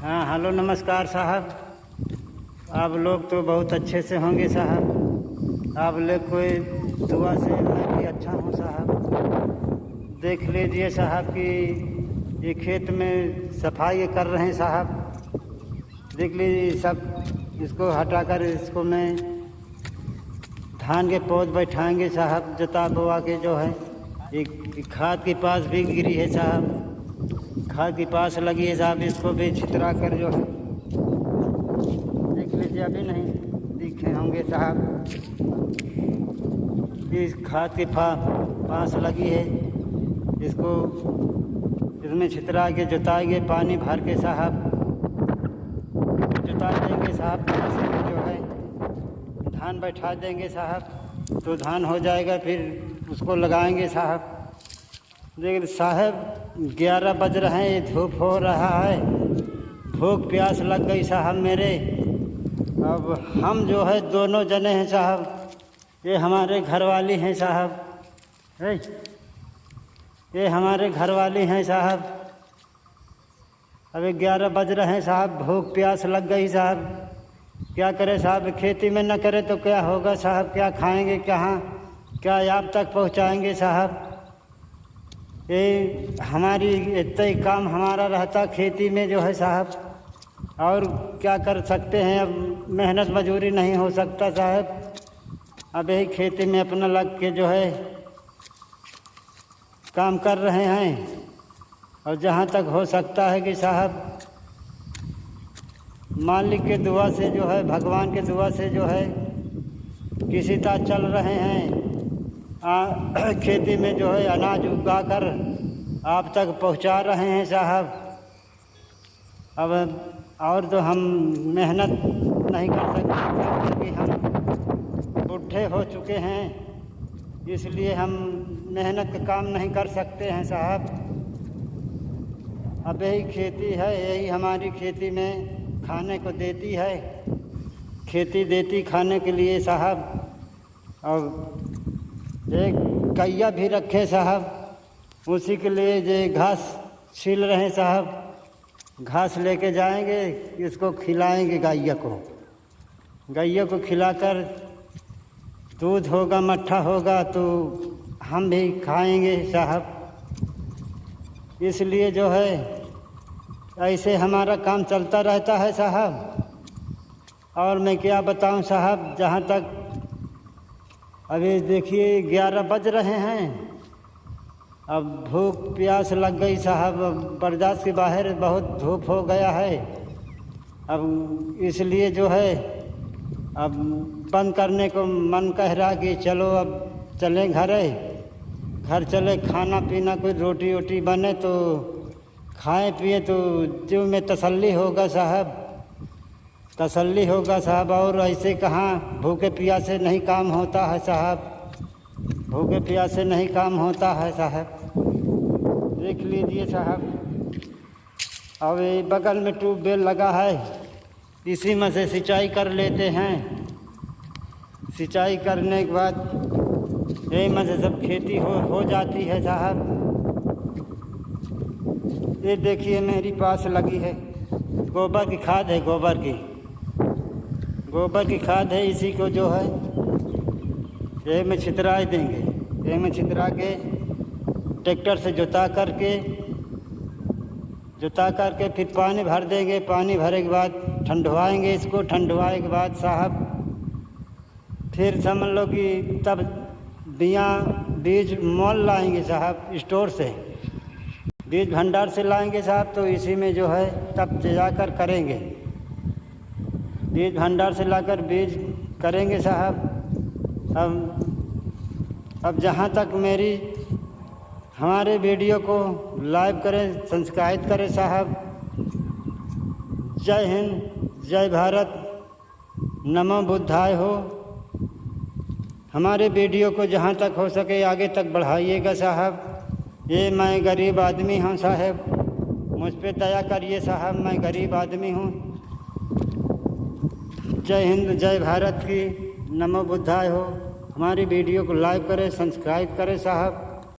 हाँ हेलो नमस्कार साहब। आप लोग तो बहुत अच्छे से होंगे साहब। आप लोग कोई दुआ से मैं भी अच्छा हूँ साहब। देख लीजिए साहब कि ये खेत में सफाई कर रहे हैं साहब। देख लीजिए सब इसको हटाकर इसको मैं धान के पौध बैठाएंगे साहब। जता बोआ के जो है एक खाद के पास भी गिरी है साहब, खाद के पास लगी है साहब। इसको भी छितरा कर जो है देख लीजिए, अभी नहीं दिखे होंगे साहब। इस खाद के पास लगी है, इसको इसमें छितरा के जुताएंगे पानी भर के साहब। जुता देंगे साहब, ऐसे में जो है धान बैठा देंगे साहब, तो धान हो जाएगा। फिर उसको लगाएंगे साहब। लेकिन साहब 11 बज रहे हैं, धूप हो रहा है, भूख प्यास लग गई साहब मेरे। अब हम जो है दोनों जने हैं साहब, ये हमारे घरवाली हैं साहब। ये हमारे घरवाली हैं साहब। अभी 11 बज रहे हैं साहब, भूख प्यास लग गई साहब। क्या करें साहब, खेती में न करें तो क्या होगा साहब। क्या खाएंगे, कहाँ क्या आप तक पहुँचाएंगे साहब। ये हमारी इतना ही काम हमारा रहता खेती में जो है साहब। और क्या कर सकते हैं, अब मेहनत मजूरी नहीं हो सकता साहब। अब यही खेती में अपना लग के जो है काम कर रहे हैं। और जहाँ तक हो सकता है कि साहब मालिक के दुआ से जो है, भगवान के दुआ से जो है किसी तरह चल रहे हैं। खेती में जो है अनाज उगाकर आप तक पहुंचा रहे हैं साहब। अब और तो हम मेहनत नहीं कर सकते क्योंकि हम बूढ़े हो चुके हैं, इसलिए हम मेहनत का काम नहीं कर सकते हैं साहब। अब यही खेती है, यही हमारी खेती में खाने को देती है, खेती देती खाने के लिए साहब। और एक गैया भी रखे साहब, उसी के लिए जो घास छील रहे हैं साहब। घास लेके जाएंगे, इसको खिलाएंगे गैया को। गैया को खिलाकर दूध होगा, मट्ठा होगा तो हम भी खाएंगे साहब। इसलिए जो है ऐसे हमारा काम चलता रहता है साहब। और मैं क्या बताऊं साहब, जहाँ तक अभी देखिए 11 बज रहे हैं, अब भूख प्यास लग गई साहब। बर्दाश्त के बाहर बहुत धूप हो गया है। अब इसलिए जो है अब बंद करने को मन कह रहा कि चलो अब चलें घर चले, खाना पीना कोई रोटी वोटी बने तो खाएं पिए तो जीव में तसल्ली होगा साहब, तसल्ली होगा साहब। और ऐसे कहाँ भूखे प्यासे नहीं काम होता है साहब, भूखे प्यासे नहीं काम होता है साहब। देख लीजिए साहब, अब ये बगल में ट्यूबवेल लगा है, इसी में से सिंचाई कर लेते हैं। सिंचाई करने के बाद यही में से सब खेती हो जाती है साहब। ये देखिए मेरी पास लगी है, गोबर की खाद है, गोबर की खाद है। इसी को जो है ये में छितरा देंगे, ये में छितरा के ट्रैक्टर से जुता करके फिर पानी भर देंगे। पानी भरे के बाद ठंडवाएंगे इसको। ठंडवाए के बाद साहब फिर समझ लो कि तब बीज मोल लाएंगे साहब, स्टोर से बीज भंडार से लाएंगे साहब। तो इसी में जो है तब जाकर करेंगे, बीज भंडार से लाकर बीज करेंगे साहब। अब जहाँ तक मेरी हमारे वीडियो को लाइव करें, सब्सक्राइब करें साहब। जय हिंद, जय भारत, नमो बुद्धाय हो। हमारे वीडियो को जहाँ तक हो सके आगे तक बढ़ाइएगा साहब। ये मैं गरीब आदमी हूँ साहब, मुझ पे दया करिए साहब, मैं गरीब आदमी हूँ। जय हिंद, जय भारत की, नमो बुद्धाय हो। हमारी वीडियो को लाइक करें, सब्सक्राइब करें साहब।